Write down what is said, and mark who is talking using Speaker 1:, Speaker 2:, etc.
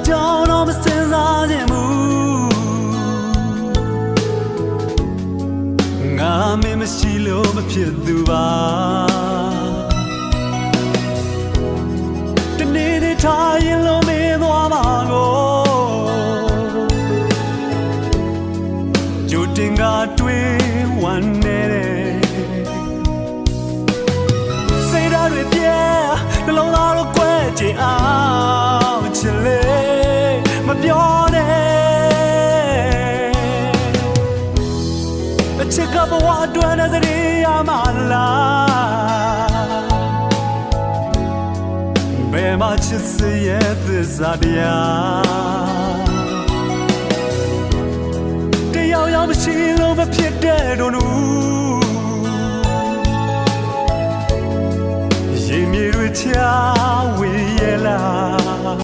Speaker 1: ကြောင့်တော့မစင်စားခြင်းမူငါမင်းမရှိလို့မဖြစ်သူပါတနေ့တည်းထားရင်လို့မေးသွားမှာကိုကြိုတင်ကတွေးဝမ်းနေတဲ့စိတ်ဓာတ်တွေပြဲနှလုံးသားတို့ကွဲချင်အောင်ချစ်လေမပြောနဲ့အချစ်ကဘဝအတွင်းနဲ့စရိယာမလားဘယ်မှာချစ်စရဲ့သစ္စာတရားတယောက်ယောက်မရှိလို့မဖြစ်တဲ့တို့နူရေမြေတွေချဝေးရလား